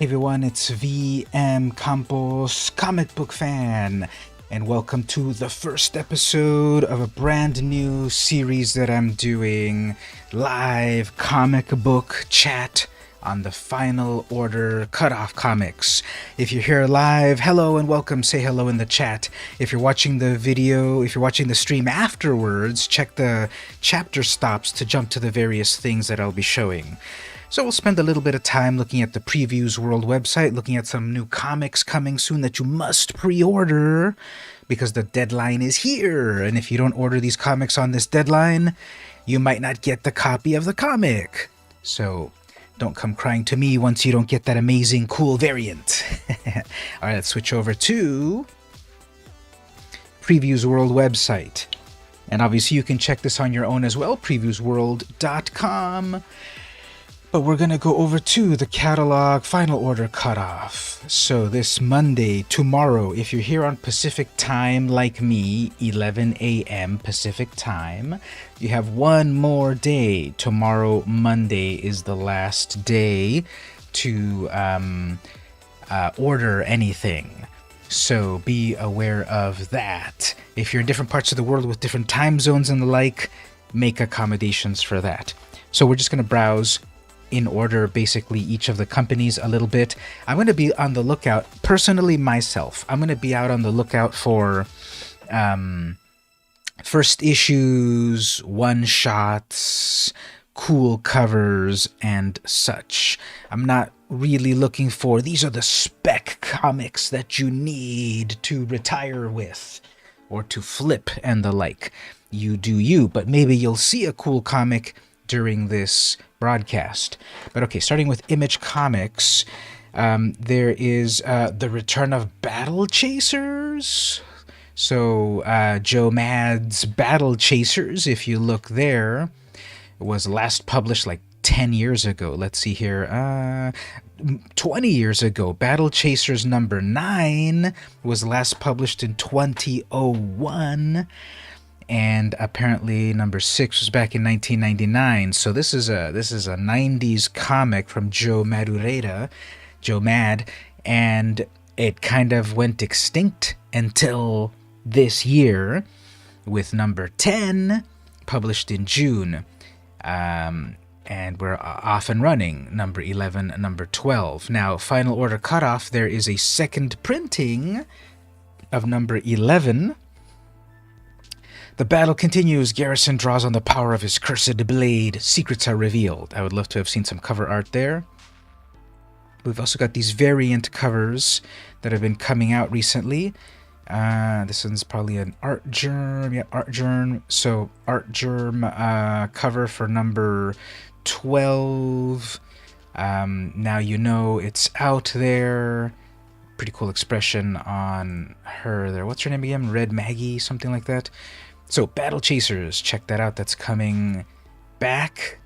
Hey everyone, it's VM Campos, comic book fan, and welcome to the first episode of a brand new series that I'm doing, live comic book chat on the Final Order Cutoff Comics. If you're here live, hello and welcome, say hello in the chat. If you're watching the video, if you're watching the stream afterwards, check the chapter stops to jump to the various things that I'll be showing. So we'll spend a little bit of time looking at the Previews World website, looking at some new comics coming soon that you must pre-order because the deadline is here. And if you don't order these comics on this deadline, you might not get the copy of the comic. So don't come crying to me once you don't get that amazing, cool variant. All right, let's switch over to Previews World website. And obviously you can check this on your own as well, previewsworld.com. But we're going to go over to the catalog final order cutoff. So this Monday, tomorrow, if you're here on Pacific time like me, 11 a.m. Pacific time, you have one more day. Tomorrow, Monday, is the last day to order anything. So be aware of that. If you're in different parts of the world with different time zones and the like, make accommodations for that. So we're just going to browse in order, basically, each of the companies a little bit. I'm going to be on the lookout, personally myself, I'm going to be out on the lookout for first issues, one-shots, cool covers, and such. I'm not really looking for, these are the spec comics that you need to retire with, or to flip and the like. You do you, but maybe you'll see a cool comic during this broadcast. But okay, starting with Image Comics, there is the return of Battle Chasers. So Joe Mad's Battle Chasers, if you look there, was last published like 10 years ago. Let's see here, 20 years ago. Battle Chasers number 9 was last published in 2001. And apparently number 6 was back in 1999. So this is a 90s comic from Joe Mad, and it kind of went extinct until this year with number 10 published in June. And we're off and running, number 11, number 12. Now, Final Order Cutoff, there is a second printing of number 11. The battle continues. Garrison draws on the power of his cursed blade. Secrets are revealed. I would love to have seen some cover art there. We've also got these variant covers that have been coming out recently. This one's probably an Art Germ. Yeah, Art Germ. So, Art Germ cover for number 12. Now you know it's out there. Pretty cool expression on her there. What's her name again? Red Maggie, something like that. So, Battle Chasers, check that out. That's coming back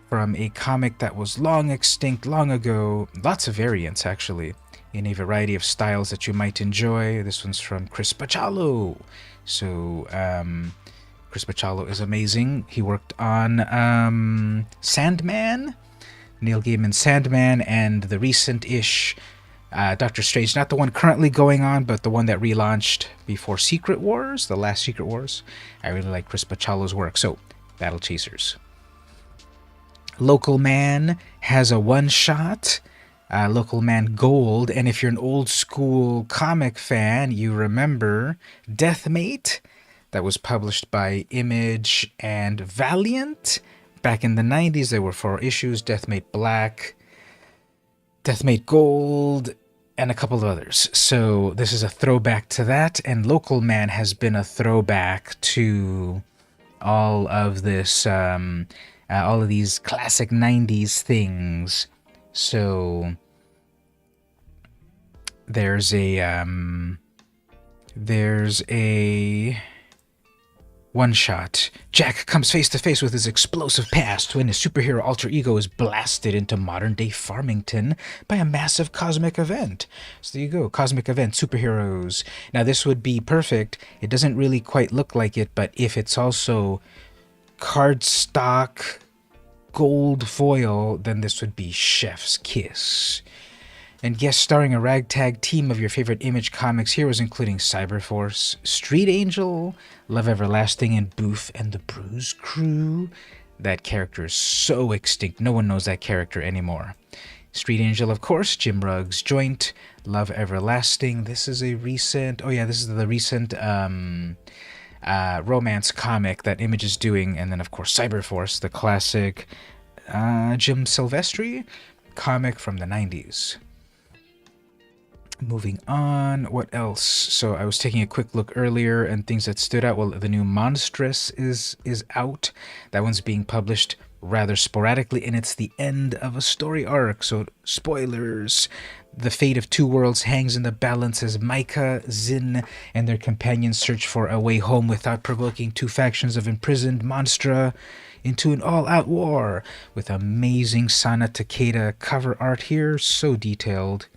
from a comic that was long extinct, long ago. Lots of variants, actually, in a variety of styles that you might enjoy. This one's from Chris Bachalo. So, Chris Bachalo is amazing. He worked on Sandman, Neil Gaiman's Sandman, and the recent-ish Doctor Strange, not the one currently going on, but the one that relaunched before Secret Wars, the last Secret Wars. I really like Chris Bachalo's work. So, Battle Chasers. Local Man has a one-shot, Local Man Gold, and if you're an old-school comic fan, you remember Deathmate, that was published by Image and Valiant. Back in the 90s, there were 4 issues, Deathmate Black, Deathmate Gold, and a couple of others. So this is a throwback to that, and Local Man has been a throwback to all of this, all of these classic 90s things. So there's a one-shot. Jack comes face-to-face with his explosive past when his superhero alter ego is blasted into modern-day Farmington by a massive cosmic event. So there you go, cosmic event, superheroes. Now this would be perfect. It doesn't really quite look like it, but if it's also cardstock gold foil, then this would be chef's kiss. And guest starring a ragtag team of your favorite Image Comics heroes, including Cyberforce, Street Angel, Love Everlasting, and Boof and the Bruise Crew. That character is so extinct, no one knows that character anymore. Street Angel, of course, Jim Ruggs Joint, Love Everlasting. This is a recent, this is the recent romance comic that Image is doing. And then, of course, Cyberforce, the classic Jim Silvestri comic from the 90s. Moving on, what else? So I was taking a quick look earlier and things that stood out. Well, the new Monstress is out. That one's being published rather sporadically, and it's the end of a story arc. So spoilers. The fate of two worlds hangs in the balance as Micah, Zin, and their companions search for a way home without provoking two factions of imprisoned monstra into an all-out war. With amazing Sana Takeda cover art here, so detailed.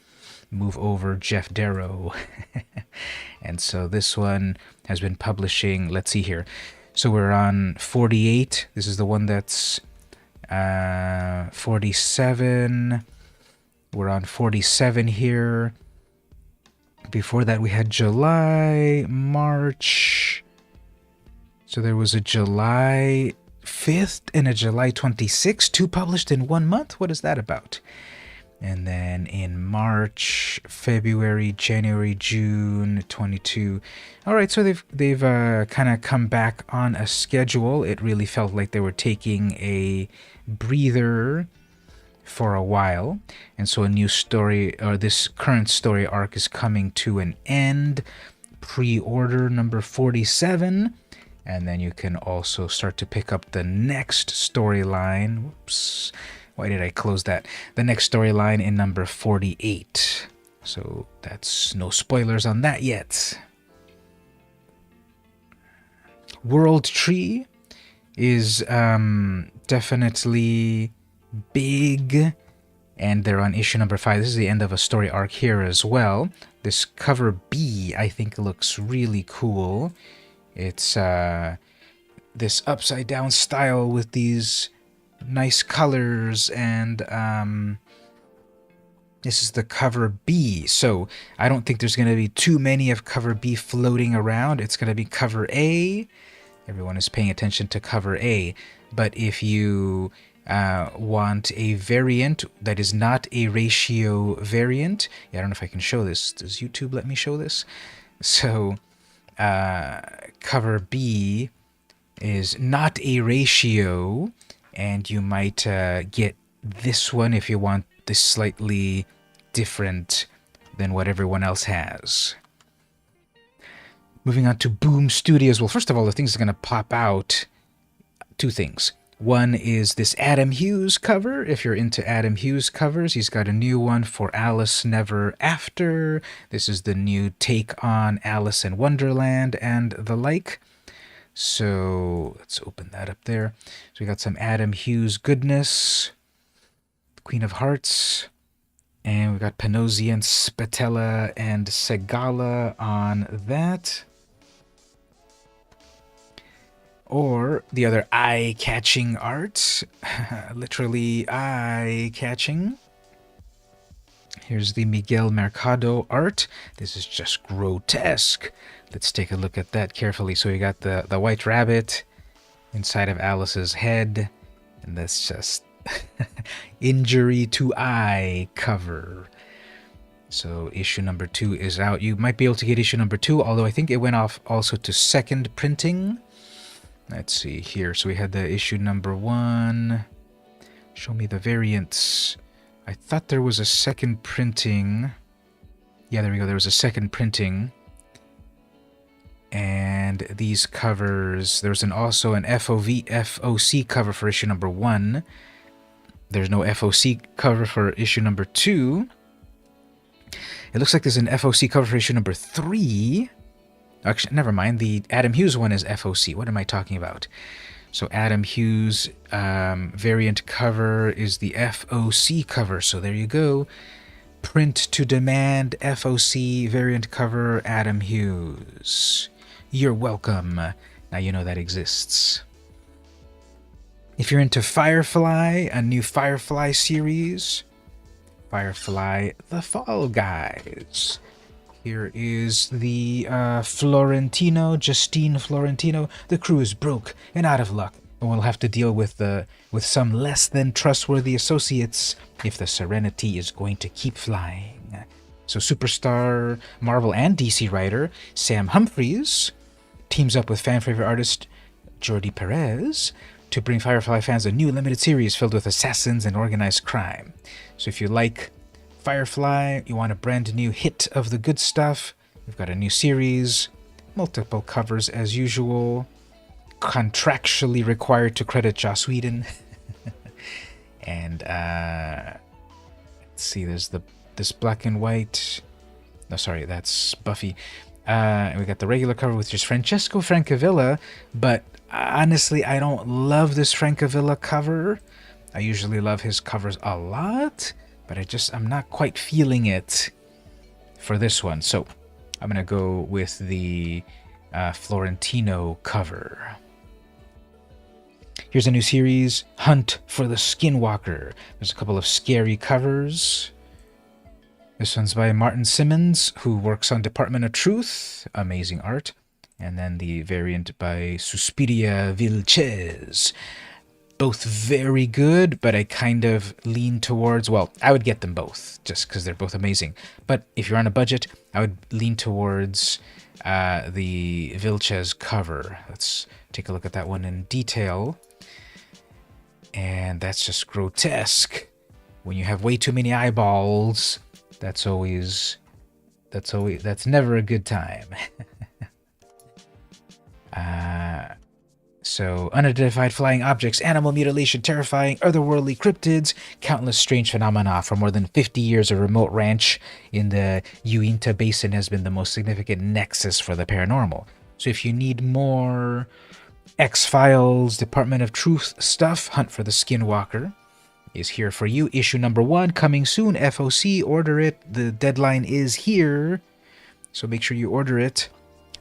Move over, Jeff Darrow. And so this one has been publishing, let's see here. So we're on 48. This is the one that's 47. We're on 47 here. Before that we had July, March. So there was a July 5th and a July 26th, two published in 1 month. What is that about? And then in March, February, January, June, 22. All right, so they've kind of come back on a schedule. It really felt like they were taking a breather for a while. And so a new story, or this current story arc is coming to an end. Pre-order number 47. And then you can also start to pick up the next storyline. Whoops. Why did I close that? The next storyline in number 48. So that's no spoilers on that yet. World Tree is definitely big. And they're on issue number 5. This is the end of a story arc here as well. This cover B, I think, looks really cool. It's this upside down style with these nice colors, and this is the cover B. So I don't think there's going to be too many of cover B floating around. It's going to be cover A. Everyone is paying attention to cover A. But if you want a variant that is not a ratio variant, I don't know if I can show this. Does YouTube let me show this? So cover B is not a ratio, and you might get this one if you want this slightly different than what everyone else has. Moving on to Boom Studios. Well, first of all, the things that are going to pop out, two things. One is this Adam Hughes cover. If you're into Adam Hughes covers, he's got a new one for Alice Never After. This is the new take on Alice in Wonderland and the like. So let's open that up there. So we got some Adam Hughes goodness, Queen of Hearts, and we got Panosian, Spatella, and Segala on that. Or the other eye-catching art, literally eye-catching. Here's the Miguel Mercado art. This is just grotesque. Let's take a look at that carefully. So we got the white rabbit inside of Alice's head. And that's just injury to eye cover. So issue number 2 is out. You might be able to get issue number 2, although I think it went off also to second printing. Let's see here. So we had the issue number 1. Show me the variants. I thought there was a second printing. Yeah, there we go. There was a second printing. And these covers, there's also an FOC cover for issue number 1. There's no FOC cover for issue number 2. It looks like there's an FOC cover for issue number 3. Actually, never mind. The Adam Hughes one is FOC. What am I talking about? So Adam Hughes variant cover is the FOC cover. So there you go. Print to demand FOC variant cover Adam Hughes. You're welcome. Now you know that exists. If you're into Firefly, a new Firefly series, Firefly, The Fall Guys. Here is the Justine Florentino. The crew is broke and out of luck, and we'll have to deal with some less than trustworthy associates if the Serenity is going to keep flying. So superstar Marvel and DC writer Sam Humphries teams up with fan favorite artist Jordi Perez to bring Firefly fans a new limited series filled with assassins and organized crime. So if you like Firefly, you want a brand new hit of the good stuff, we've got a new series, multiple covers as usual, contractually required to credit Joss Whedon. And let's see, there's this black and white. No, sorry, that's Buffy. We got the regular cover with just Francesco Francavilla, but honestly, I don't love this Francavilla cover. I usually love his covers a lot, but I'm not quite feeling it for this one. So I'm going to go with the Florentino cover. Here's a new series, Hunt for the Skinwalker. There's a couple of scary covers. This one's by Martin Simmons, who works on Department of Truth. Amazing art. And then the variant by Suspiria Vilches. Both very good, but I kind of lean towards, well, I would get them both, just because they're both amazing. But if you're on a budget, I would lean towards the Vilches cover. Let's take a look at that one in detail. And that's just grotesque. When you have way too many eyeballs, that's never a good time. So, unidentified flying objects, animal mutilation, terrifying otherworldly cryptids, countless strange phenomena. For more than 50 years, a remote ranch in the Uinta Basin has been the most significant nexus for the paranormal. So if you need more X-Files, Department of Truth stuff, Hunt for the Skinwalker is here for you. Issue number 1 coming soon. FOC, order it. The deadline is here, so make sure you order it.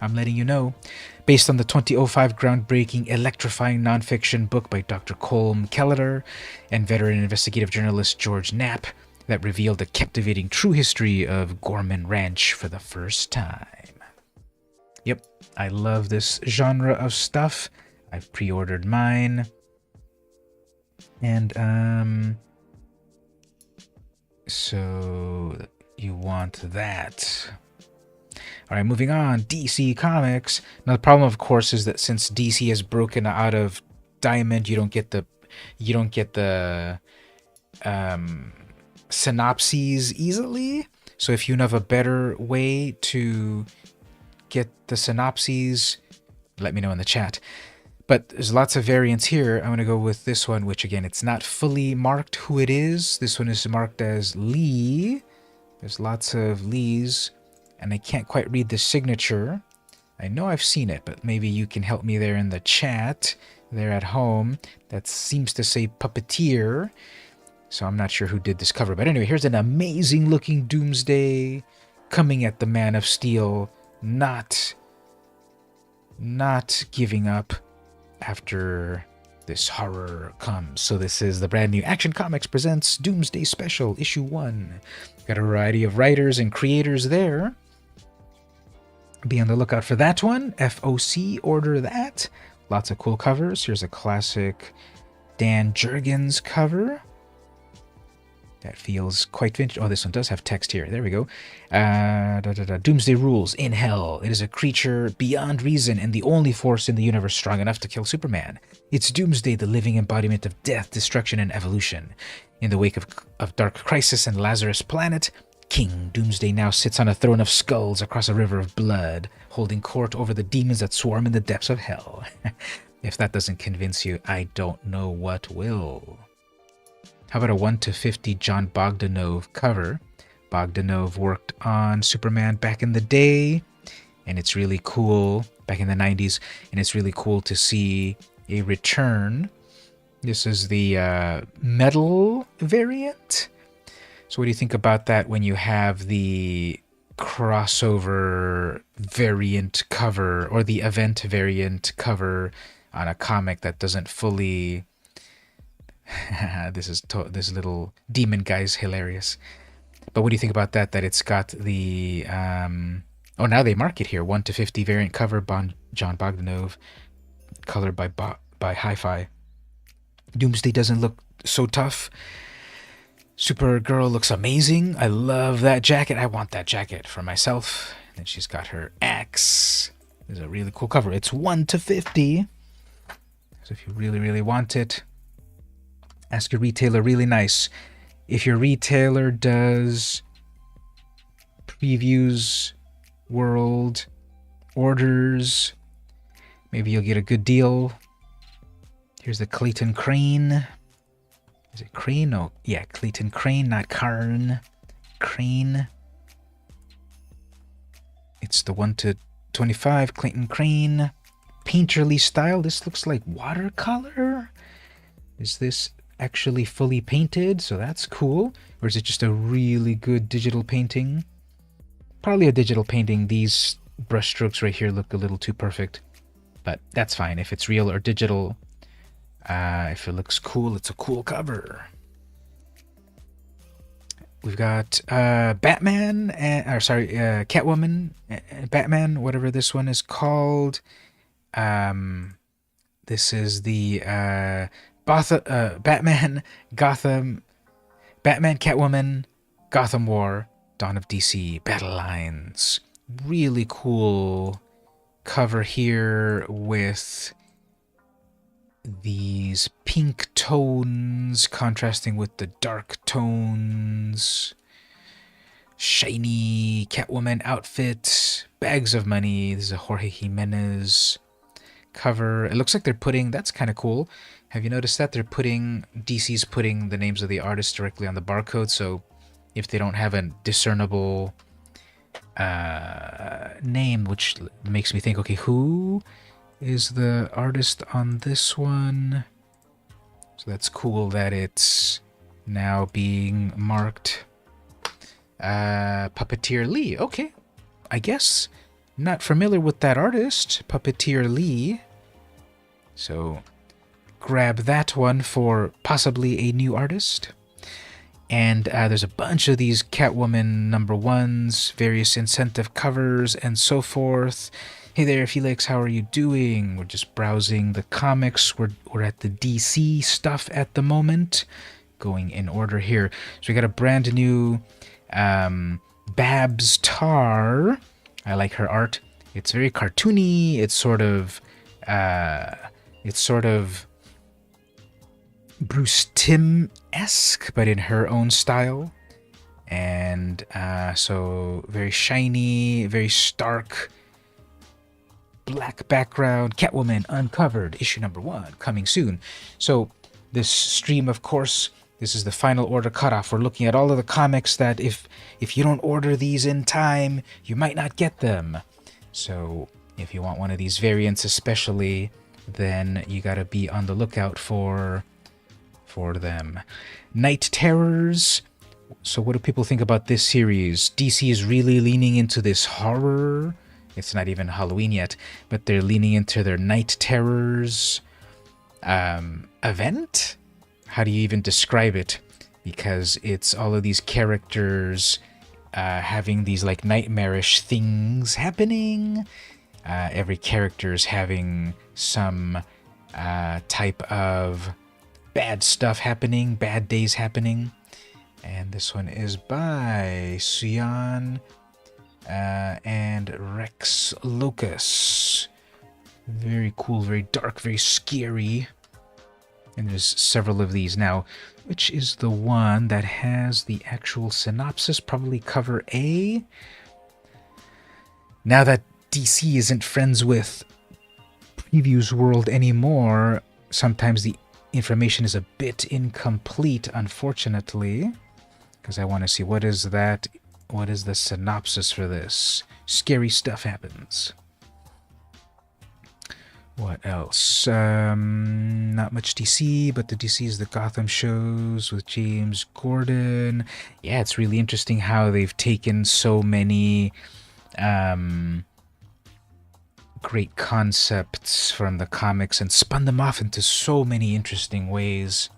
I'm letting you know. Based on the 2005 groundbreaking, electrifying nonfiction book by Dr. Colm Kelleher and veteran investigative journalist George Knapp that revealed the captivating true history of Gorman Ranch for the first time. Yep, I love this genre of stuff. I've pre-ordered mine. And, so you want that. All right, moving on. DC Comics. Now, the problem, of course, is that since DC has broken out of Diamond, you don't get the synopses easily. So if you have a better way to get the synopses, let me know in the chat. But there's lots of variants here. I'm going to go with this one, which again, it's not fully marked who it is. This one is marked as Lee. There's lots of Lees, and I can't quite read the signature. I know I've seen it, but maybe you can help me there in the chat, there at home. That seems to say Puppeteer, so I'm not sure who did this cover. But anyway, here's an amazing looking Doomsday coming at the Man of Steel, not giving up after this horror comes. So this is the brand new Action Comics presents Doomsday Special, Issue 1. Got a variety of writers and creators there. Be on the lookout for that one. FOC, order that. Lots of cool covers. Here's a classic Dan Jurgens cover. That feels quite vintage. Oh, this one does have text here. There we go. Doomsday rules in hell. It is a creature beyond reason and the only force in the universe strong enough to kill Superman. It's Doomsday, the living embodiment of death, destruction, and evolution. In the wake of Dark Crisis and Lazarus Planet, King Doomsday now sits on a throne of skulls across a river of blood, holding court over the demons that swarm in the depths of hell. If that doesn't convince you, I don't know what will. How about a 1/50 John Bogdanove cover? Bogdanove worked on Superman back in the day, and it's really cool, back in the 90s, and it's really cool to see a return. This is the metal variant. So what do you think about that when you have the crossover variant cover, or the event variant cover on a comic that doesn't fully This little demon guy's hilarious. But what do you think about that? That it's got the oh, now they mark it here, 1/50 variant cover, John Bogdanov, colored by Hi-Fi. Doomsday doesn't look so tough. Supergirl looks amazing. I love that jacket. I want that jacket for myself. And she's got her axe. It's a really cool cover. It's 1/50. So if you really, really want it, ask your retailer. Really nice. If your retailer does previews, world, orders, maybe you'll get a good deal. Here's the Clayton Crane. Is it Crane? No, yeah, Clayton Crane, not Karn. Crane. It's the 1/25 Clayton Crane. Painterly style. This looks like watercolor. Is this actually fully painted? So that's cool. Or is it just a really good digital painting? Probably a digital painting. These brushstrokes right here look a little too perfect. But that's fine. If it's real or digital, if it looks cool, it's a cool cover. We've got Batman, Catwoman, Batman, whatever this one is called. This is the Batman, Gotham, Batman, Catwoman, Gotham War, Dawn of DC, Battle Lines. Really cool cover here with these pink tones contrasting with the dark tones. Shiny Catwoman outfit, bags of money. This is a Jorge Jimenez cover. It looks like they're putting, that's kind of cool. Have you noticed that DC's putting the names of the artists directly on the barcode, so if they don't have a discernible name, which makes me think, okay, who is the artist on this one? So that's cool that it's now being marked. Puppeteer Lee. Okay, I guess not familiar with that artist, Puppeteer Lee. So grab that one for possibly a new artist. And there's a bunch of these Catwoman #1s, various incentive covers, and so forth. Hey there, Felix, how are you doing? We're just browsing the comics. We're at the DC stuff at the moment. Going in order here. So we got a brand new Babs Tarr. I like her art. It's very cartoony. It's sort of Bruce Timm-esque, but in her own style. And so very shiny, very stark, black background. Catwoman Uncovered, issue #1, coming soon. So this stream, of course, this is the final order cutoff. We're looking at all of the comics that if you don't order these in time, you might not get them. So if you want one of these variants especially, then you gotta be on the lookout for them. Night Terrors. So what do people think about this series? DC is really leaning into this horror. It's not even Halloween yet, but they're leaning into their Night Terrors event. How do you even describe it? Because it's all of these characters having these like nightmarish things happening. Every character is having some type of bad stuff happening, bad days happening. And this one is by Suyan and Rex Locus. Very cool, very dark, very scary. And there's several of these. Now, which is the one that has the actual synopsis? Probably cover A. Now that DC isn't friends with Previews World anymore, sometimes the information is a bit incomplete, unfortunately, because I want to see what is that. What is the synopsis for this? Scary stuff happens. What else? Not much DC, but the DC is the Gotham shows with James Gordon. Yeah, it's really interesting how they've taken so many great concepts from the comics and spun them off into so many interesting ways.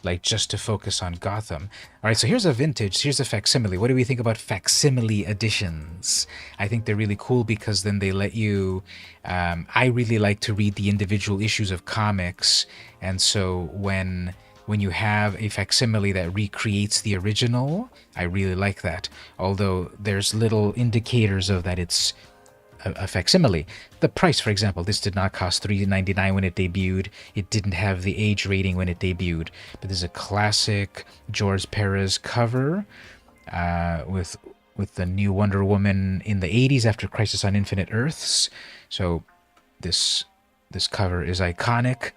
like just to focus on Gotham. All right, so here's a vintage, here's a facsimile. What do we think about facsimile editions? I think they're really cool because then they let you, I really like to read the individual issues of comics, and so when you have a facsimile that recreates the original, I really like that. Although there's little indicators of that it's a facsimile. The price, for example, this did not cost $3.99 when it debuted. It didn't have the age rating when it debuted. But this is a classic George Perez cover with the new Wonder Woman in the 80s after Crisis on Infinite Earths. So this cover is iconic.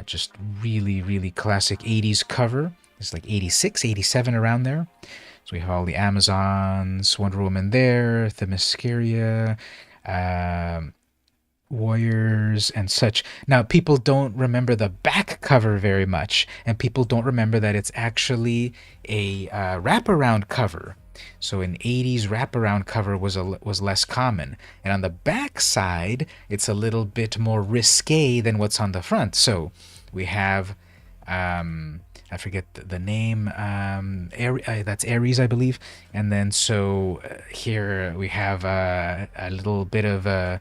Just really, really classic 80s cover. It's like 86, 87, around there. So we have all the Amazons, Wonder Woman there, Themyscira, Warriors, and such. Now, people don't remember the back cover very much, and people don't remember that it's actually a wraparound cover. So an 80s wraparound cover was less common. And on the back side, it's a little bit more risque than what's on the front. So we have, I forget the name, that's Ares, I believe. And then so here we have a little bit of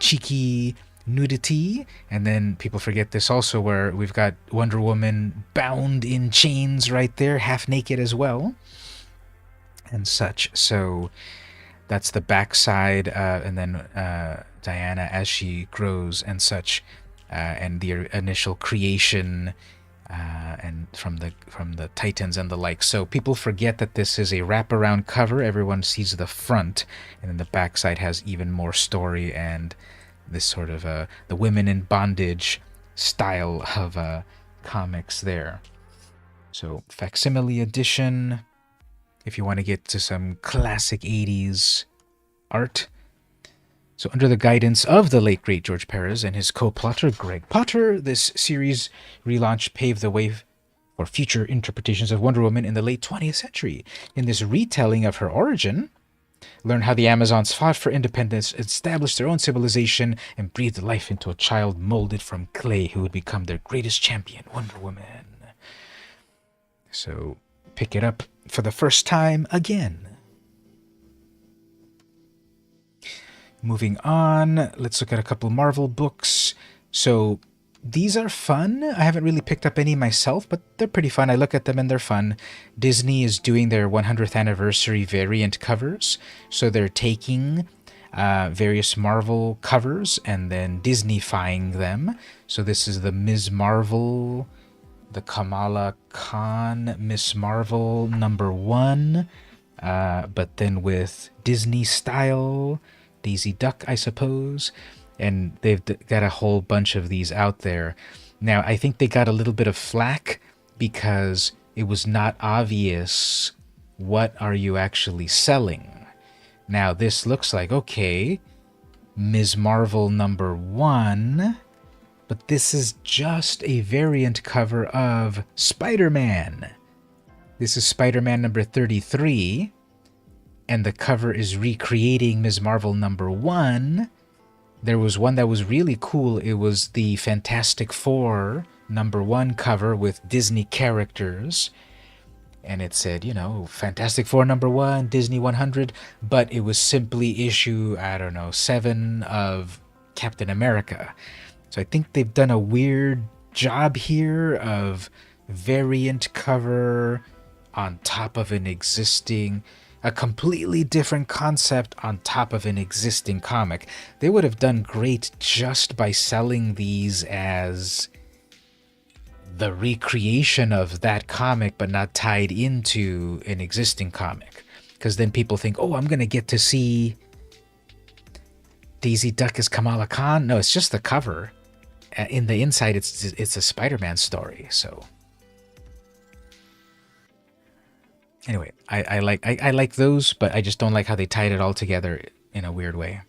cheeky nudity, and then people forget this also, where we've got Wonder Woman bound in chains right there, half naked as well, and such. So that's the backside, and then Diana as she grows and such, and the initial creation, and from the Titans and the like. So people forget that this is a wraparound cover. Everyone sees the front, and then the backside has even more story and this sort of the women in bondage style of comics there. So facsimile edition, if you want to get to some classic 80s art. So under the guidance of the late great George Perez and his co-plotter Greg Potter, this series relaunch paved the way for future interpretations of Wonder Woman in the late 20th century. In this retelling of her origin, learn how the Amazons fought for independence, established their own civilization, and breathed life into a child molded from clay who would become their greatest champion, Wonder Woman. So pick it up for the first time again. Moving on, let's look at a couple Marvel books. So these are fun. I haven't really picked up any myself, but they're pretty fun. I look at them and they're fun. Disney is doing their 100th anniversary variant covers. So they're taking various Marvel covers and then Disney-fying them. So this is the Ms. Marvel, the Kamala Khan Miss Marvel #1, but then with Disney style, Daisy Duck, I suppose. And they've got a whole bunch of these out there. Now, I think they got a little bit of flack because it was not obvious what are you actually selling. Now, this looks like, okay, Ms. Marvel #1, but this is just a variant cover of Spider-Man. This is Spider-Man #33, and the cover is recreating Ms. Marvel #1. There was one that was really cool. It was the Fantastic Four #1 cover with Disney characters. And it said, you know, Fantastic Four #1, Disney 100. But it was simply issue, 7 of Captain America. So I think they've done a weird job here of variant cover on top of an existing... a completely different concept on top of an existing comic. They would have done great just by selling these as the recreation of that comic, but not tied into an existing comic. Because then people think, oh, I'm going to get to see Daisy Duck as Kamala Khan. No, it's just the cover. In the inside, it's a Spider-Man story, so... Anyway, I like those, but I just don't like how they tied it all together in a weird way.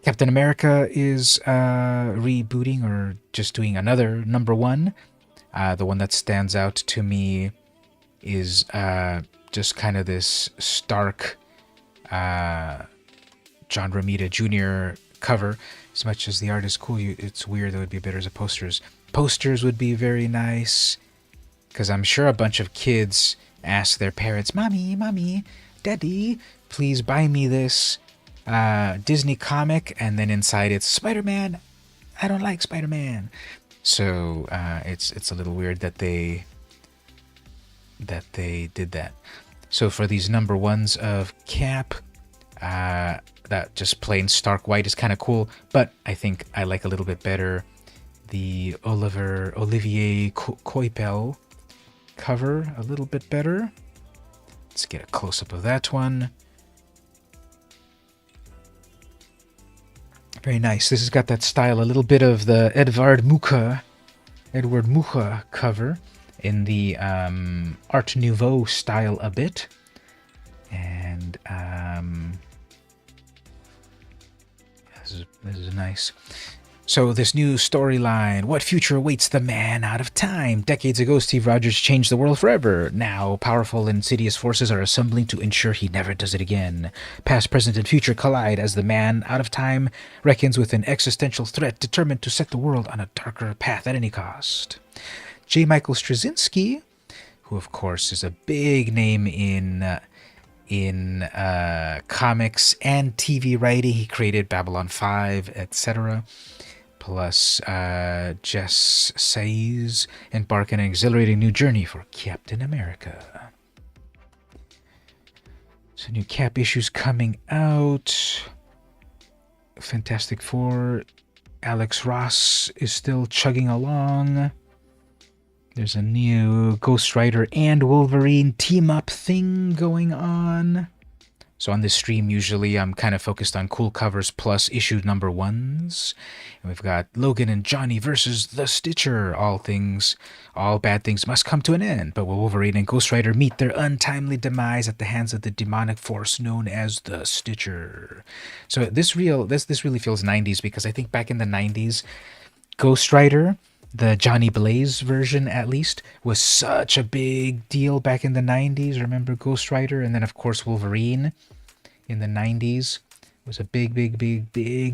Captain America is rebooting or just doing another #1. The one that stands out to me is just kind of this stark John Romita Jr. cover. As much as the art is cool, it's weird that it would be better as a posters. posters would be very nice, because I'm sure a bunch of kids ask their parents, Mommy, Daddy, please buy me this Disney comic, and then inside it's Spider-Man. I don't like Spider-Man. So it's a little weird that they did that. So for these number ones of Cap, that just plain stark white is kind of cool, but I think I like a little bit better the Olivier Coipel cover a little bit better. Let's get a close-up of that one. Very nice. This has got that style, a little bit of the Edvard Munch cover in the Art Nouveau style a bit. And this is nice. So this new storyline, what future awaits the man out of time? Decades ago, Steve Rogers changed the world forever. Now, powerful and insidious forces are assembling to ensure he never does it again. Past, present, and future collide as the man out of time reckons with an existential threat determined to set the world on a darker path at any cost. J. Michael Straczynski, who of course is a big name in comics and TV writing. He created Babylon 5, etc. Plus, Jess says, embark on an exhilarating new journey for Captain America. So new Cap issues coming out. Fantastic Four. Alex Ross is still chugging along. There's a new Ghost Rider and Wolverine team-up thing going on. So on this stream, usually I'm kind of focused on cool covers plus issue number ones. And we've got Logan and Johnny versus the Stitcher. All bad things must come to an end. But will Wolverine and Ghost Rider meet their untimely demise at the hands of the demonic force known as the Stitcher? So this really feels 90s, because I think back in the 90s, Ghost Rider, the Johnny Blaze version at least, was such a big deal back in the 90s. Remember Ghost Rider? And then of course Wolverine in the 90s was a big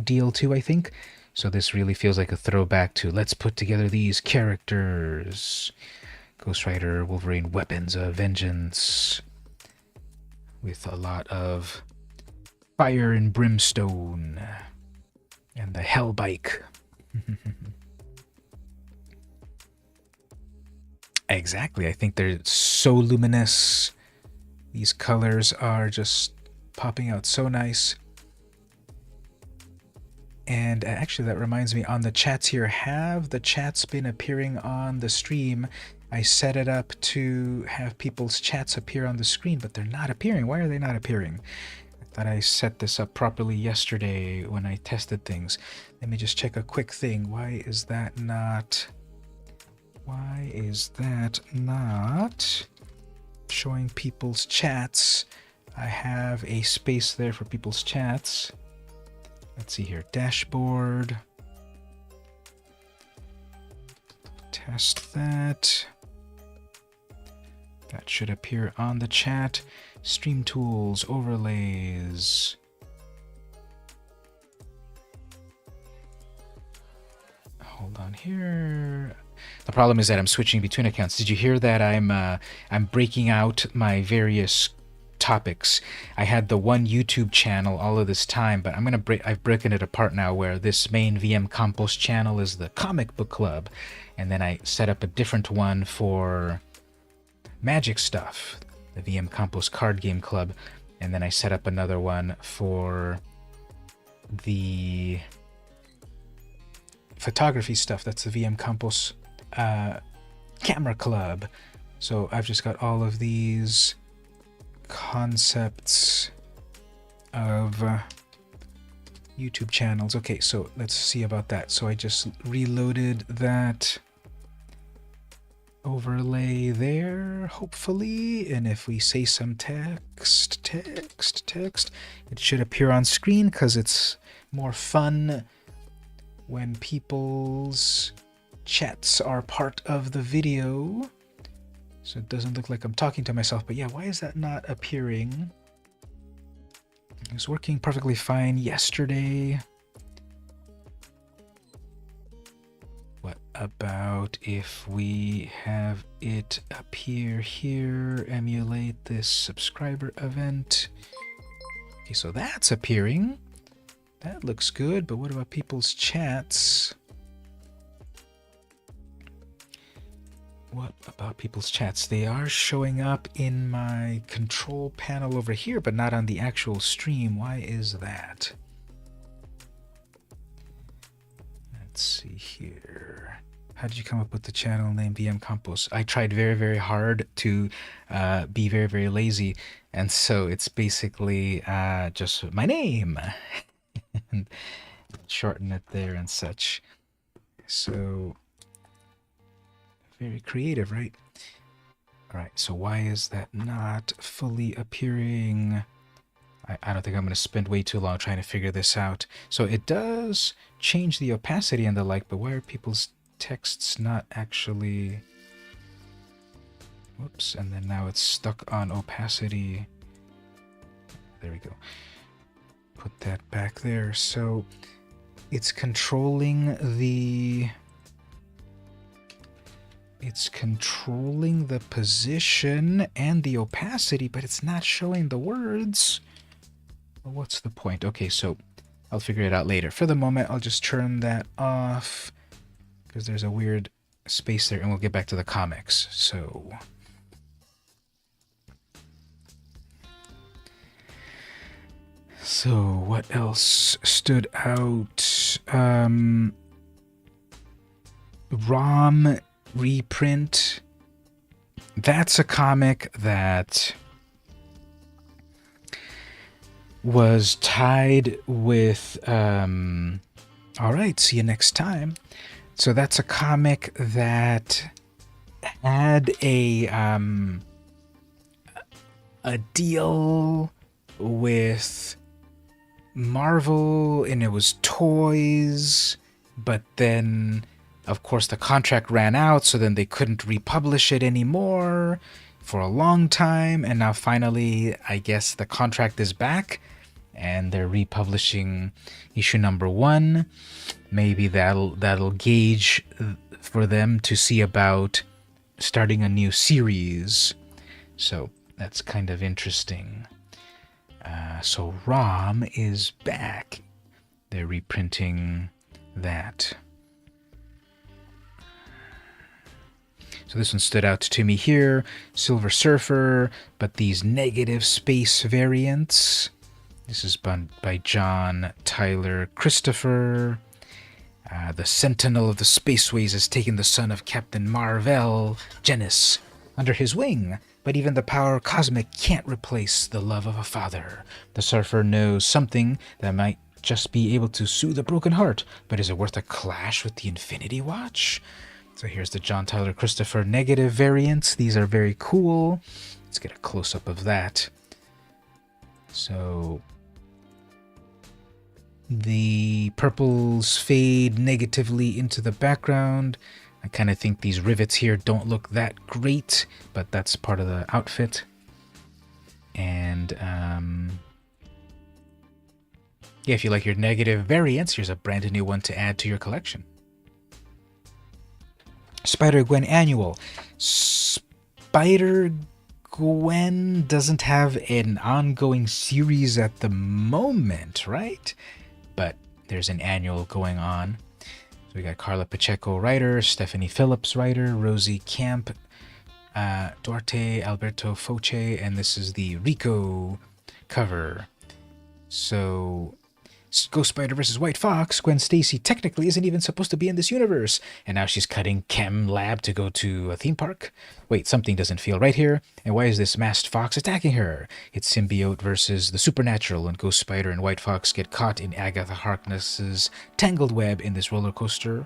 deal too, I think. So this really feels like a throwback to let's put together these characters. Ghost Rider, Wolverine, weapons of vengeance, with a lot of fire and brimstone and the Hell Bike. Exactly. I think they're so luminous. These colors are just popping out so nice. And actually, that reminds me, on the chats here, have the chats been appearing on the stream? I set it up to have people's chats appear on the screen, but they're not appearing. Why are they not appearing? I thought I set this up properly yesterday when I tested things. Let me just check a quick thing. Why is that not showing people's chats? I have a space there for people's chats. Let's see here. Dashboard. Test that. That should appear on the chat. Stream tools, overlays. Hold on here. The problem is that I'm switching between accounts. Did you hear that I'm breaking out my various topics? I had the one YouTube channel all of this time, but I've broken it apart now, where this main VM Campos channel is the comic book club, and then I set up a different one for magic stuff, the VM Campos card game club, and then I set up another one for the photography stuff. That's the VM Campos camera club. So I've just got all of these concepts of YouTube channels. Okay, so let's see about that. So I just reloaded that overlay there, hopefully, and if we say some text, it should appear on screen, because it's more fun when people's chats are part of the video, so it doesn't look like I'm talking to myself. But yeah, why is that not appearing? It was working perfectly fine yesterday. What? about if we have it appear here, emulate this subscriber event? Okay, so that's appearing. That looks good, but what about people's chats? What about people's chats? They are showing up in my control panel over here, but not on the actual stream. Why is that? Let's see here. How did you come up with the channel name VM Compost? I tried very, very hard to be very, very lazy. And so it's basically just my name. And shorten it there and such. So very creative, right? All right, so why is that not fully appearing? I don't think I'm going to spend way too long trying to figure this out. So it does change the opacity and the like, but why are people's texts not actually... Whoops, and then now it's stuck on opacity. There we go. Put that back there. So it's controlling the... It's controlling the position and the opacity, but it's not showing the words. Well, what's the point? Okay, so I'll figure it out later. For the moment, I'll just turn that off because there's a weird space there, and we'll get back to the comics. So what else stood out? ROM reprint. That's a comic that was tied with all right, see you next time. So that's a comic that had a deal with Marvel, and it was toys, but then of course the contract ran out, so then they couldn't republish it anymore for a long time, and now finally I guess the contract is back and they're republishing issue number 1. Maybe that'll gauge for them to see about starting a new series. So that's kind of interesting. So ROM is back. They're reprinting that. So this one stood out to me here. Silver Surfer, but these negative space variants. This is by John Tyler Christopher. The Sentinel of the Spaceways has taken the son of Captain Marvel, Genis, under his wing. But even the power cosmic can't replace the love of a father. The Surfer knows something that might just be able to soothe a broken heart. But is it worth a clash with the Infinity Watch? So here's the John Tyler Christopher negative variants. These are very cool. Let's get a close-up of that. So the purples fade negatively into the background. I kind of think these rivets here don't look that great, but that's part of the outfit. And yeah, if you like your negative variants, here's a brand new one to add to your collection. Spider-Gwen Annual. Spider-Gwen doesn't have an ongoing series at the moment, right? But there's an annual going on. So we got Carla Pacheco, writer, Stephanie Phillips, writer, Rosie Camp, Duarte, Alberto Foce, and this is the Rico cover. So Ghost Spider versus White Fox. Gwen Stacy technically isn't even supposed to be in this universe, and now she's cutting chem lab to go to a theme park. Wait, something doesn't feel right here. And why is this masked fox attacking her? It's symbiote versus the supernatural, and Ghost Spider and White Fox get caught in Agatha Harkness's tangled web in this roller coaster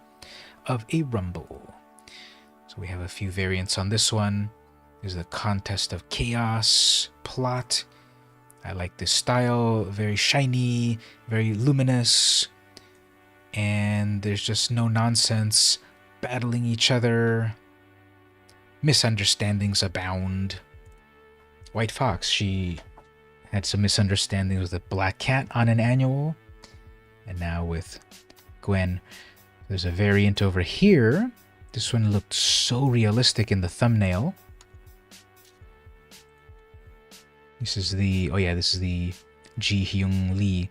of a rumble. So we have a few variants on this one. There's the Contest of Chaos plot. I like this style, very shiny, very luminous, and there's just no nonsense, battling each other. Misunderstandings abound. White Fox, she had some misunderstandings with the Black Cat on an annual, and now with Gwen. There's a variant over here This one looked so realistic in the thumbnail. This is the, oh yeah, this is the Ji Hyung Lee.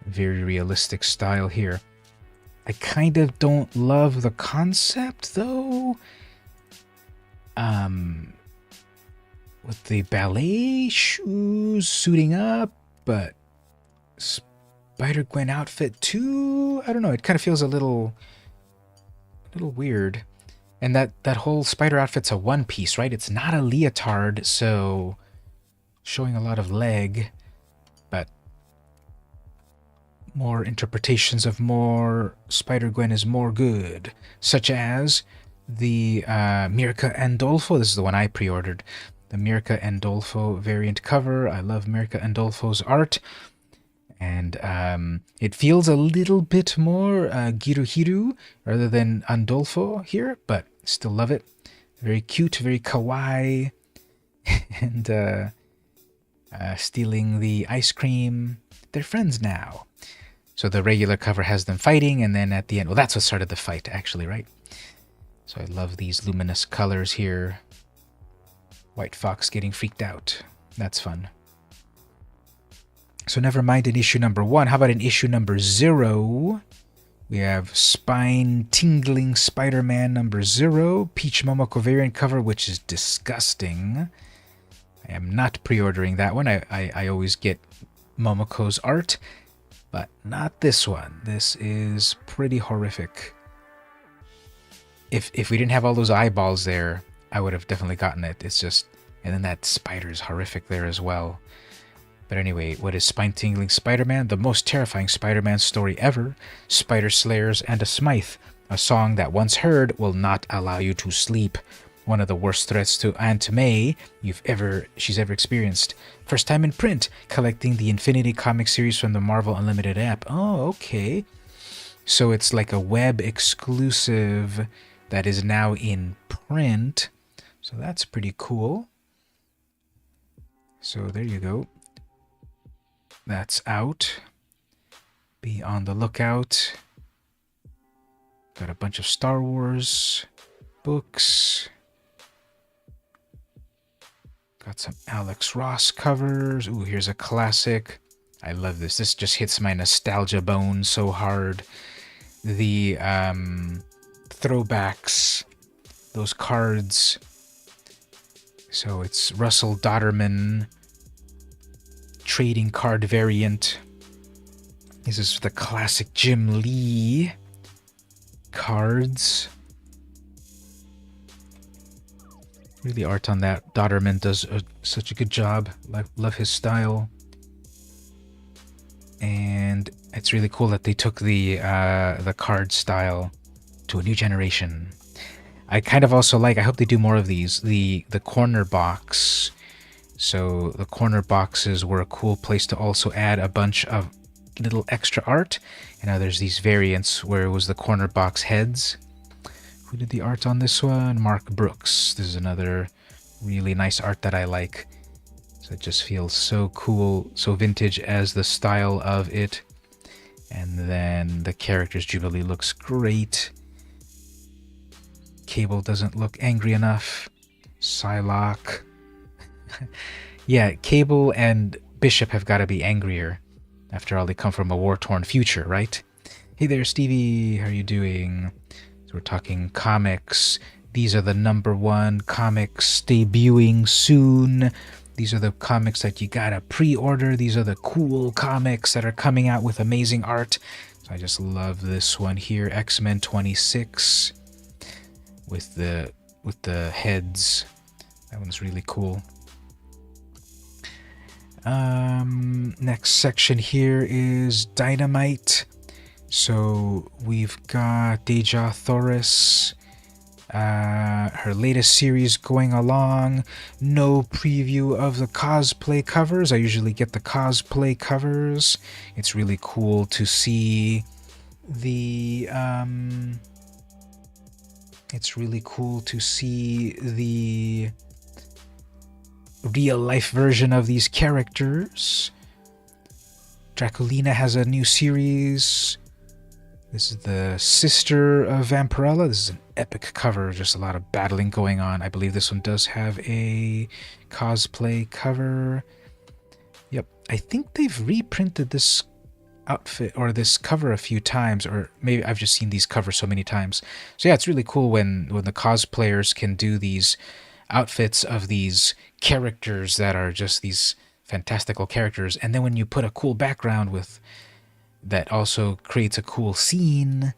Very realistic style here. I kind of don't love the concept though. With the ballet shoes suiting up, but Spider-Gwen outfit too? I don't know, it kind of feels a little weird. And that whole spider outfit's a one piece, right? It's not a leotard, so showing a lot of leg, but more interpretations of more Spider-Gwen is more good, such as the Mirka Andolfo. This is the one I pre-ordered. The Mirka Andolfo variant cover. I love Mirka Andolfo's art. And it feels a little bit more Giruhiru rather than Andolfo here, but still love it. Very cute, very kawaii. And stealing the ice cream. They're friends now. So the regular cover has them fighting, and then at the end, well, that's what started the fight, actually, right? So I love these luminous colors here. White Fox getting freaked out. That's fun. So never mind in issue number 1. How about in issue number 0? We have spine-tingling Spider-Man number 0. Peach Momoko variant cover, which is disgusting. I am not pre-ordering that one. I always get Momoko's art, but not this one. This is pretty horrific. If we didn't have all those eyeballs there, I would have definitely gotten it. It's just, and then that spider is horrific there as well. But anyway, what is Spine-Tingling Spider-Man? The most terrifying Spider-Man story ever. Spider Slayers and a Smythe. A song that once heard will not allow you to sleep. One of the worst threats to Aunt May she's ever experienced. First time in print, collecting the Infinity comic series from the Marvel Unlimited app. Oh, okay. So it's like a web exclusive that is now in print. So that's pretty cool. So there you go. That's out. Be on the lookout. Got a bunch of Star Wars books. Got some Alex Ross covers. Ooh, here's a classic. I love this. This just hits my nostalgia bone so hard. The throwbacks, those cards. So it's Russell Dodderman trading card variant. This is the classic Jim Lee cards. Really, art on that. Dodderman does such a good job. Love his style. And it's really cool that they took the card style to a new generation. I kind of also like, I hope they do more of these, the corner box. So the corner boxes were a cool place to also add a bunch of little extra art. And now there's these variants where it was the corner box heads. Who did the art on this one? Mark Brooks. This is another really nice art that I like. So it just feels so cool, so vintage as the style of it. And then the characters, Jubilee looks great. Cable doesn't look angry enough. Psylocke. Yeah, Cable and Bishop have got to be angrier. After all, they come from a war-torn future, right? Hey there, Stevie. How are you doing? So we're talking comics. These are the #1 comics debuting soon. These are the comics that you gotta pre-order. These are the cool comics that are coming out with amazing art. So I just love this one here, X-Men 26, with the heads. That one's really cool. Next section here is Dynamite. So we've got Deja Thoris, her latest series going along. No preview of the cosplay covers. I usually get the cosplay covers. It's really cool to see the real life version of these characters. Draculina has a new series. This is the sister of Vampirella. This is an epic cover, just a lot of battling going on. I believe this one does have a cosplay cover. Yep, I think they've reprinted this outfit or this cover a few times, or maybe I've just seen these covers so many times. So yeah, it's really cool when the cosplayers can do these outfits of these characters that are just these fantastical characters, and then when you put a cool background with that also creates a cool scene.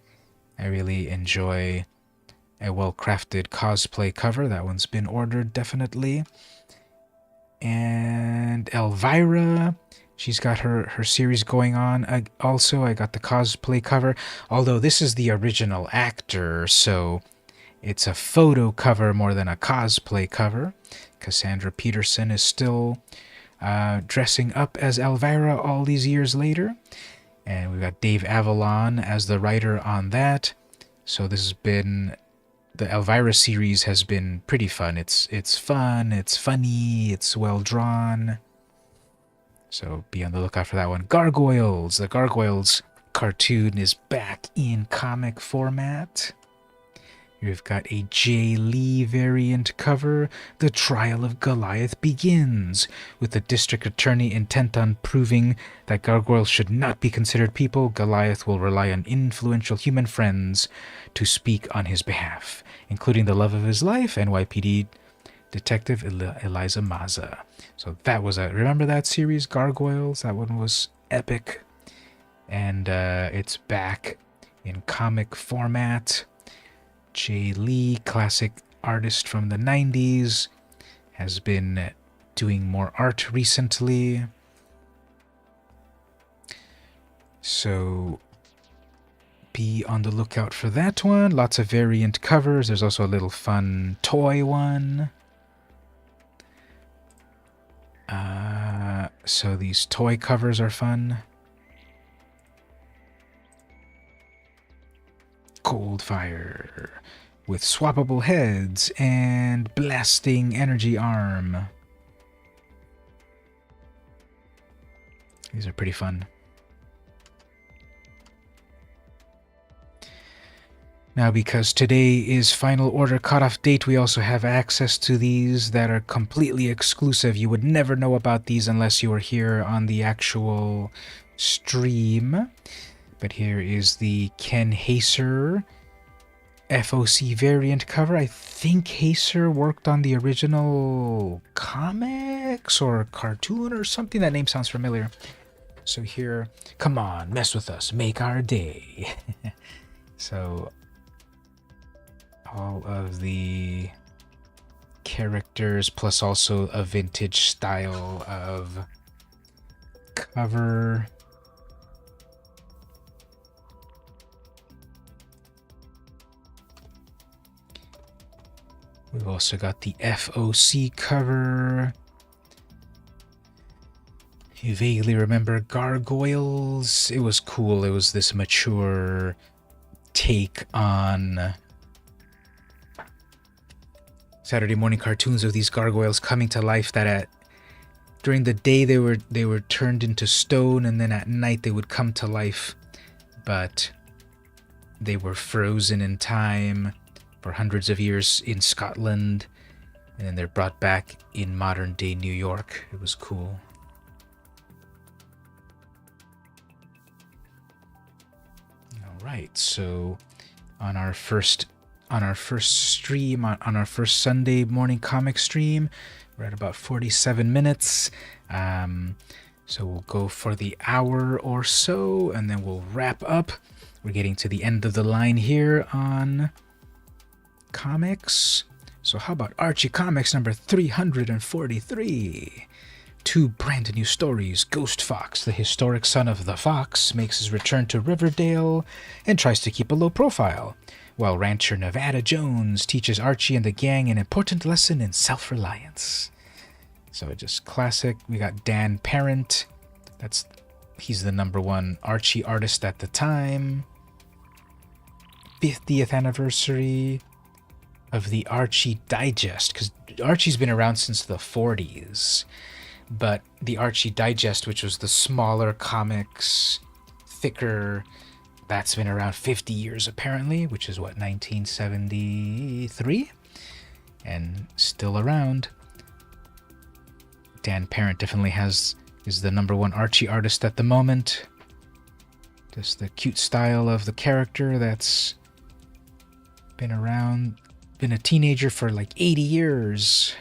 I really enjoy a well-crafted cosplay cover. That one's been ordered, definitely. And Elvira, she's got her series going on. I got the cosplay cover, although this is the original actor, so it's a photo cover more than a cosplay cover. Cassandra Peterson is still dressing up as Elvira all these years later. And we've got Dave Avalon as the writer on that. So this has been... the Elvira series has been pretty fun. It's fun, it's funny, it's well drawn. So be on the lookout for that one. Gargoyles! The Gargoyles cartoon is back in comic format. You've got a Jay Lee variant cover. The trial of Goliath begins, with the district attorney intent on proving that gargoyles should not be considered people. Goliath will rely on influential human friends to speak on his behalf, including the love of his life, NYPD Detective Eliza Maza. So that was remember that series, Gargoyles? That one was epic. And it's back in comic format. Jay Lee, classic artist from the 90s, has been doing more art recently. So be on the lookout for that one. Lots of variant covers. There's also a little fun toy one. So these toy covers are fun. Coldfire with swappable heads and blasting energy arm. These are pretty fun. Now, because today is final order cutoff date, we also have access to these that are completely exclusive. You would never know about these unless you were here on the actual stream. But here is the Ken Haser FOC variant cover. I think Haser worked on the original comics or cartoon or something. That name sounds familiar. So here, come on, mess with us, make our day. So all of the characters plus also a vintage style of cover. We've also got the FOC cover. You vaguely remember Gargoyles? It was cool. It was this mature take on Saturday morning cartoons of these gargoyles coming to life that during the day they were turned into stone, and then at night they would come to life, but they were frozen in time for hundreds of years in Scotland, and then they're brought back in modern day New York. It was cool. All right, so on our first stream, on our first Sunday morning comic stream, we're at about 47 minutes. So we'll go for the hour or so, and then we'll wrap up. We're getting to the end of the line here on comics. So how about Archie Comics number 343? Two brand new stories. Ghost Fox, the historic son of the Fox, makes his return to Riverdale and tries to keep a low profile, while rancher Nevada Jones teaches Archie and the gang an important lesson in self-reliance. So just classic. We got Dan Parent. He's the #1 Archie artist at the time. 50th anniversary of the Archie Digest, because Archie's been around since the 40s. But the Archie Digest, which was the smaller comics, thicker That's been around 50 years apparently, which is what, 1973? And still around. Dan Parent definitely is the #1 Archie artist at the moment. Just the cute style of the character that's been around, been a teenager for like 80 years,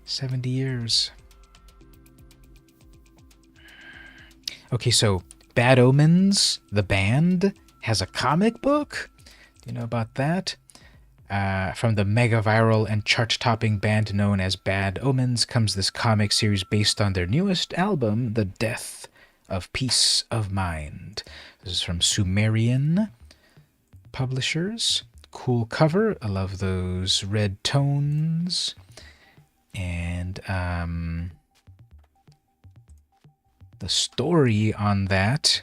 70 years. Okay, so Bad Omens, the band, has a comic book? Do you know about that? From the mega viral and chart-topping band known as Bad Omens comes this comic series based on their newest album, The Death of Peace of Mind. This is from Sumerian Publishers. Cool cover. I love those red tones. And the story on that: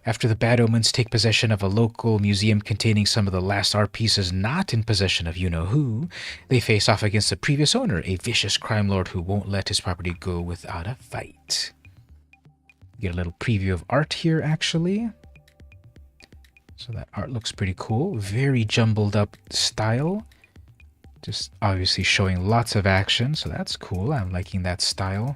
after the Bad Omens take possession of a local museum containing some of the last art pieces not in possession of you-know-who, they face off against the previous owner, a vicious crime lord who won't let his property go without a fight. Get a little preview of art here, actually. So that art looks pretty cool. Very jumbled up style. Just obviously showing lots of action, so that's cool. I'm liking that style.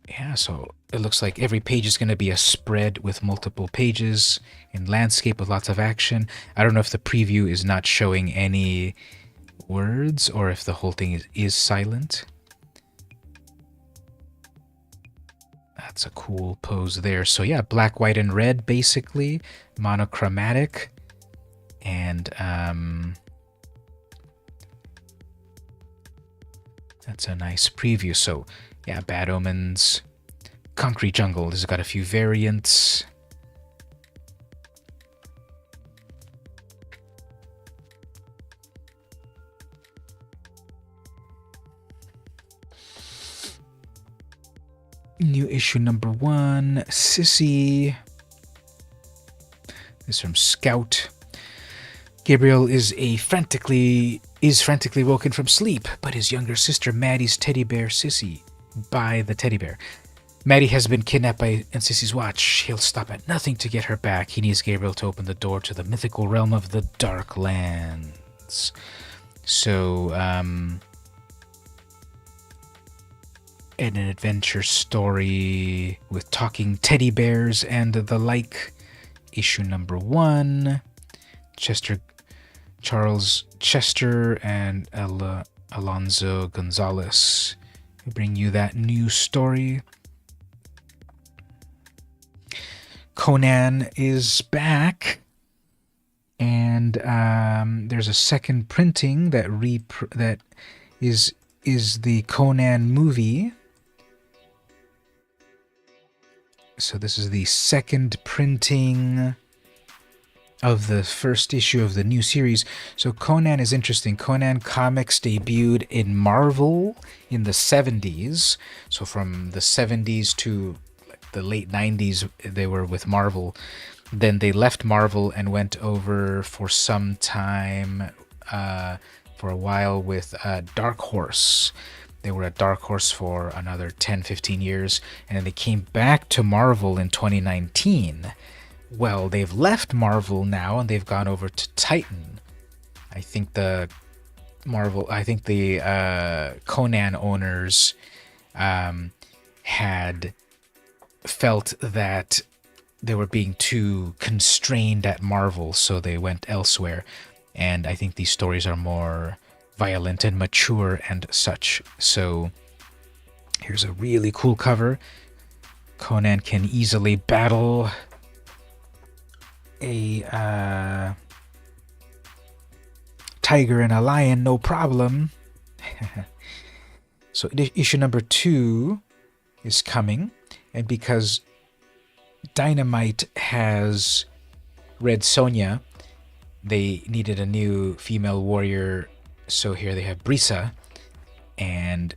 Yeah, so it looks like every page is going to be a spread with multiple pages in landscape with lots of action. I don't know if the preview is not showing any words or if the whole thing is silent. That's a cool pose there. So yeah, black, white, and red, basically. Monochromatic. And that's a nice preview. So yeah, Bad Omens. Concrete Jungle has got a few variants. New issue #1, Sissy. This is from Scout. Gabriel is frantically woken from sleep, but his younger sister Maddie's teddy bear Sissy by the teddy bear. Maddie has been kidnapped by Sissy's watch. He'll stop at nothing to get her back. He needs Gabriel to open the door to the mythical realm of the Dark Lands. So, an adventure story with talking teddy bears and the like. Issue #1. Charles Chester and Alonso Gonzalez bring you that new story. Conan is back, and there's a second printing that is the Conan movie. So this is the second printing of the first issue of the new series. So Conan is interesting. Conan comics debuted in Marvel in the 70s. So from the 70s to the late 90s, they were with Marvel. Then they left Marvel and went over for some time, for a while with Dark Horse. They were at Dark Horse for another 10, 15 years, and then they came back to Marvel in 2019. Well, they've left Marvel now, and they've gone over to Titan. I think the Conan owners had felt that they were being too constrained at Marvel, so they went elsewhere. And I think these stories are more violent and mature and such. So here's a really cool cover. Conan can easily battle a tiger and a lion, no problem. So issue #2 is coming, and because Dynamite has Red Sonja, they needed a new female warrior, so here they have Brisa, and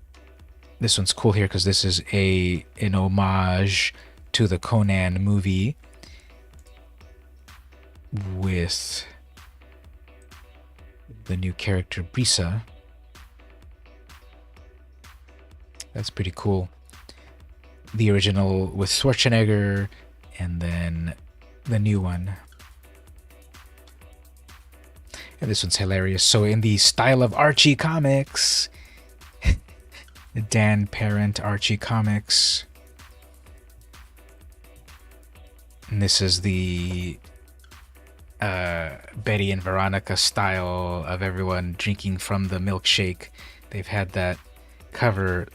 this one's cool here because this is an homage to the Conan movie with the new character Brisa. That's pretty cool. the original with Schwarzenegger, and then the new one. And this one's hilarious. So in the style of Archie comics, the Dan Parent Archie comics. And this is the Betty and Veronica style of everyone drinking from the milkshake. They've had that cover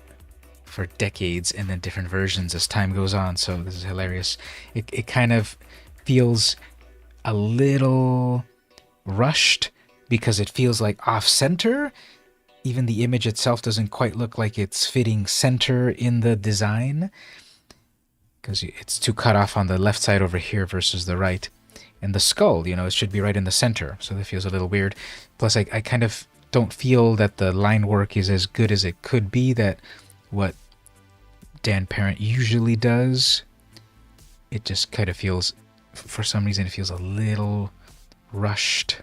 for decades and then different versions as time goes on. So this is hilarious. It kind of feels a little rushed because it feels like off-center. Even the image itself doesn't quite look like it's fitting center in the design, because it's too cut off on the left side over here versus the right. And the skull, it should be right in the center, so that feels a little weird. Plus, I kind of don't feel that the line work is as good as it could be, that what Dan Parent usually does. It just kind of feels, for some reason, it feels a little rushed.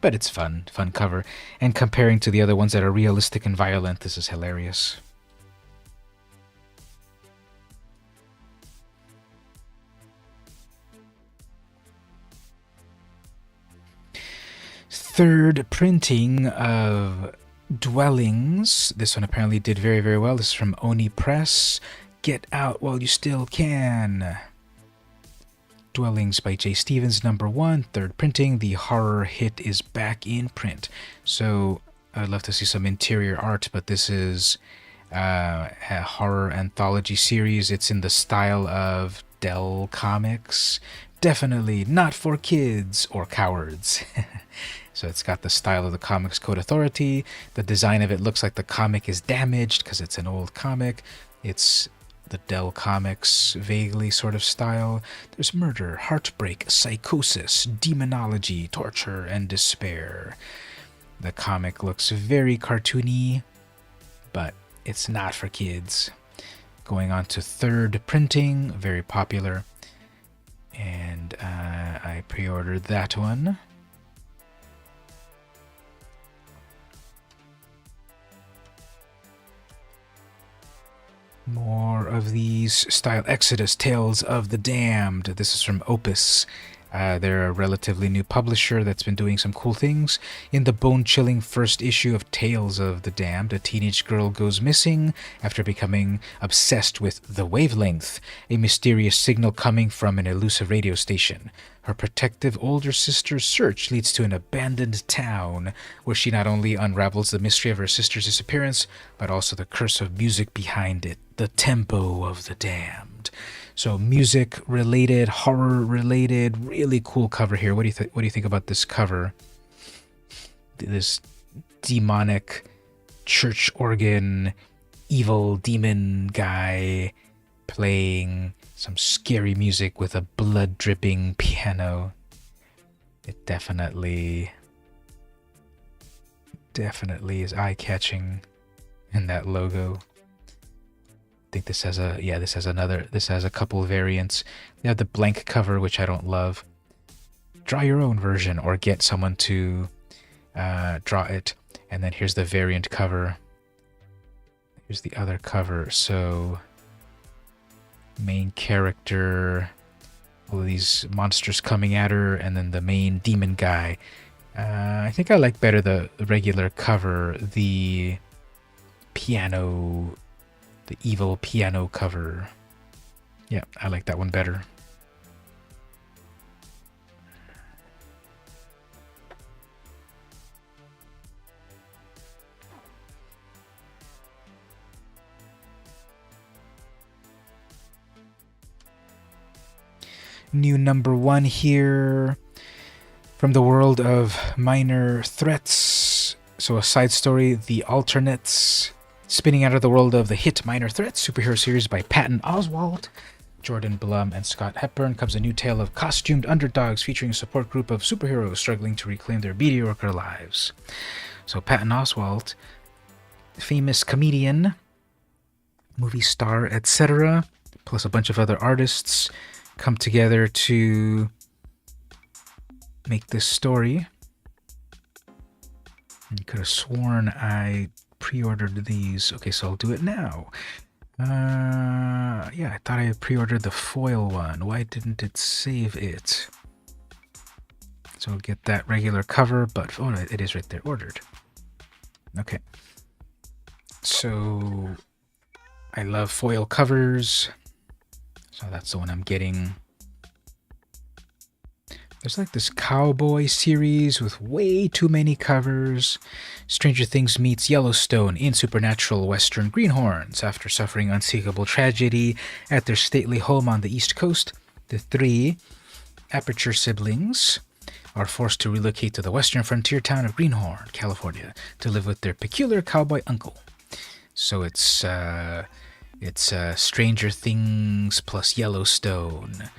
But it's fun cover. And comparing to the other ones that are realistic and violent, this is hilarious. Third printing of Dwellings. This one apparently did very, very well. This is from Oni Press. Get out while you still can. Dwellings by J. Stevens, #1, third printing. The horror hit is back in print. So I'd love to see some interior art, but this is a horror anthology series. It's in the style of Dell Comics. Definitely not for kids or cowards. So it's got the style of the Comics Code Authority. The design of it looks like the comic is damaged because it's an old comic. It's the Dell Comics vaguely sort of style. There's murder, heartbreak, psychosis, demonology, torture, and despair. The comic looks very cartoony, but it's not for kids. Going on to third printing, very popular. And I pre-ordered that one. More of these style. Exodus, Tales of the Damned. This is from Opus. They're a relatively new publisher that's been doing some cool things. In the bone-chilling first issue of Tales of the Damned, a teenage girl goes missing after becoming obsessed with the wavelength, a mysterious signal coming from an elusive radio station. Her protective older sister's search leads to an abandoned town, where she not only unravels the mystery of her sister's disappearance, but also the curse of music behind it, the tempo of the damned. So music-related, horror-related, really cool cover here. What do you think about this cover? This demonic church organ, evil demon guy playing some scary music with a blood-dripping piano. It definitely is eye-catching in that logo. I think this has a couple variants. They have the blank cover, which I don't love. Draw your own version or get someone to draw it. And then here's the variant cover. Here's the other cover. So main character, all of these monsters coming at her, and then the main demon guy. I think I like better the regular cover, the evil piano cover. Yeah, I like that one better. New #1 here from the world of Minor Threats. So a side story, The Alternates. Spinning out of the world of the hit Minor Threats superhero series by Patton Oswalt, Jordan Blum, and Scott Hepburn comes a new tale of costumed underdogs featuring a support group of superheroes struggling to reclaim their mediocre lives. So Patton Oswalt, famous comedian, movie star, etc., plus a bunch of other artists come together to make this story. You could have sworn I pre-ordered these. Okay, so I'll do it now. Yeah, I thought I pre-ordered the foil one. Why didn't it save it? So I'll get that regular cover, but oh, it is right there, ordered. Okay. So I love foil covers. So that's the one I'm getting. There's like this cowboy series with way too many covers. Stranger Things meets Yellowstone in supernatural western greenhorns. After suffering unspeakable tragedy at their stately home on the East Coast, the three Aperture siblings are forced to relocate to the western frontier town of Greenhorn, California, to live with their peculiar cowboy uncle. So it's Stranger Things plus Yellowstone,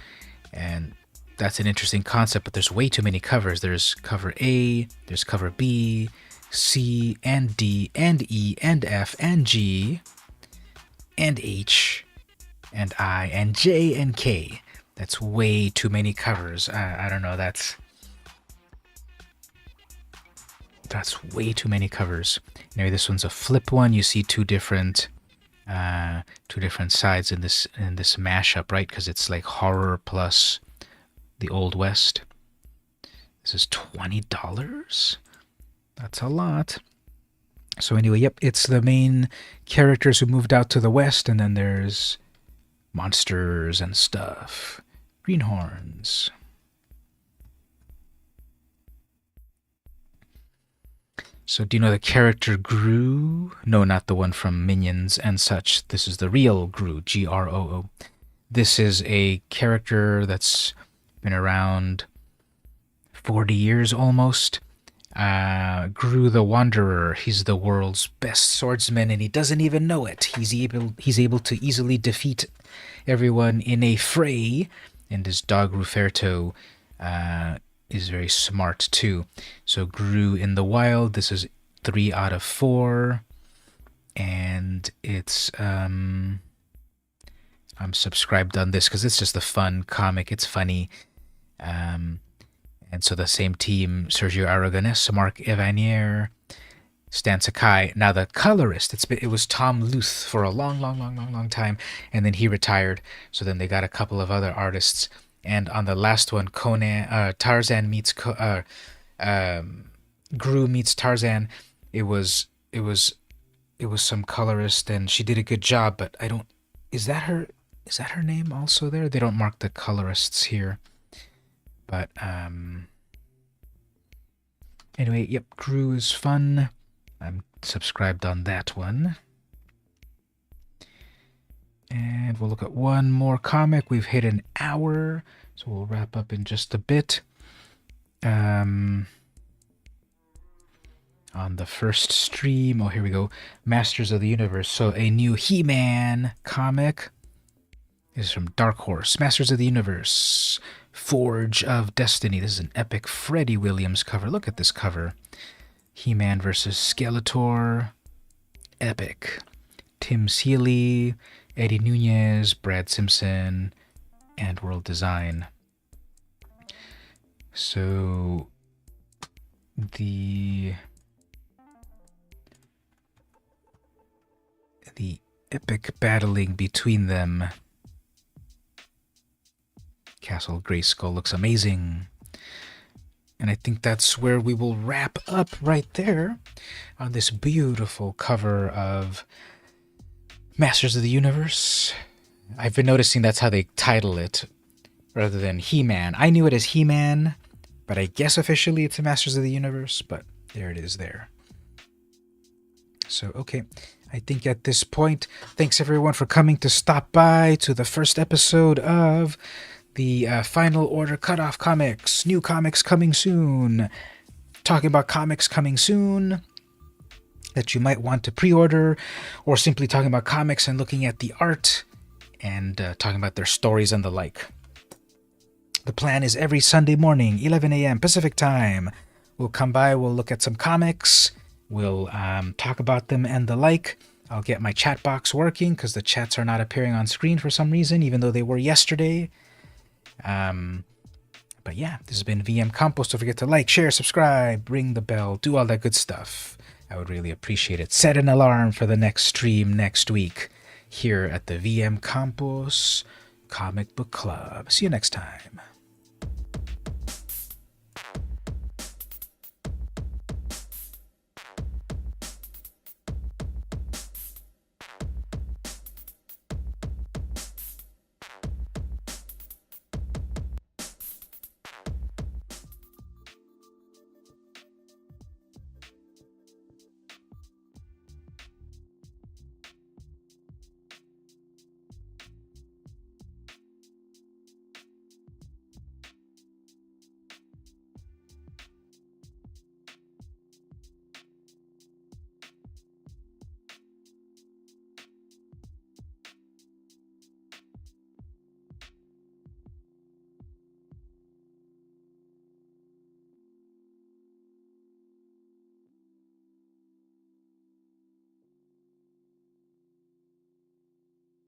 and that's an interesting concept, but there's way too many covers. There's cover A, there's cover B, C, and D, and E, and F, and G, and H, and I, and J, and K. That's way too many covers. I don't know, that's way too many covers. Anyway, this one's a flip one. You see two different sides in this mashup, right? Because it's like horror plus the Old West. This is $20. That's a lot. So anyway, yep, it's the main characters who moved out to the West, and then there's monsters and stuff. Greenhorns. So do you know the character Gru? No, not the one from Minions and such. This is the real Gru, Groo. This is a character that's been around 40 years almost. Gru the Wanderer. He's the world's best swordsman, and he doesn't even know it. He's able to easily defeat everyone in a fray, and his dog Ruferto is very smart too. So Gru in the wild, this is 3 out of 4, and it's I'm subscribed on this because it's just a fun comic. It's funny, and so the same team: Sergio Aragonés, Mark Evanier, Stan Sakai. Now the colorist, it was Tom Luth for a long time, and then he retired. So then they got a couple of other artists. And on the last one, Tarzan meets Gru meets Tarzan. It was some colorist, and she did a good job. But I don't. Is that her name also there? They don't mark the colorists here. But anyway, yep, Gru is fun. I'm subscribed on that one. And we'll look at one more comic. We've hit an hour, so we'll wrap up in just a bit. On the first stream, oh, here we go. Masters of the Universe. So a new He-Man comic. This is from Dark Horse. Masters of the Universe. Forge of Destiny. This is an epic Freddie Williams cover. Look at this cover. He-Man versus Skeletor. Epic. Tim Seeley, Eddie Nunez, Brad Simpson, and World Design. So the epic battling between them. Castle Grayskull looks amazing. And I think that's where we will wrap up right there on this beautiful cover of Masters of the Universe. I've been noticing that's how they title it rather than He-Man. I knew it as He-Man, but I guess officially it's a Masters of the Universe, but there it is there. So, okay. I think at this point, thanks everyone for coming to stop by to the first episode of the Final Order Cutoff Comics. New comics coming soon. Talking about comics coming soon that you might want to pre-order, or simply talking about comics and looking at the art and talking about their stories and the like. The plan is every Sunday morning, 11 a.m. Pacific time. We'll come by, we'll look at some comics, we'll talk about them and the like. I'll get my chat box working because the chats are not appearing on screen for some reason, even though they were yesterday. But yeah, this has been VM Campos. Don't forget to like, share, subscribe, ring the bell, do all that good stuff. I would really appreciate it. Set an alarm for the next stream next week. here at the VM Campos Comic Book Club. See you next time.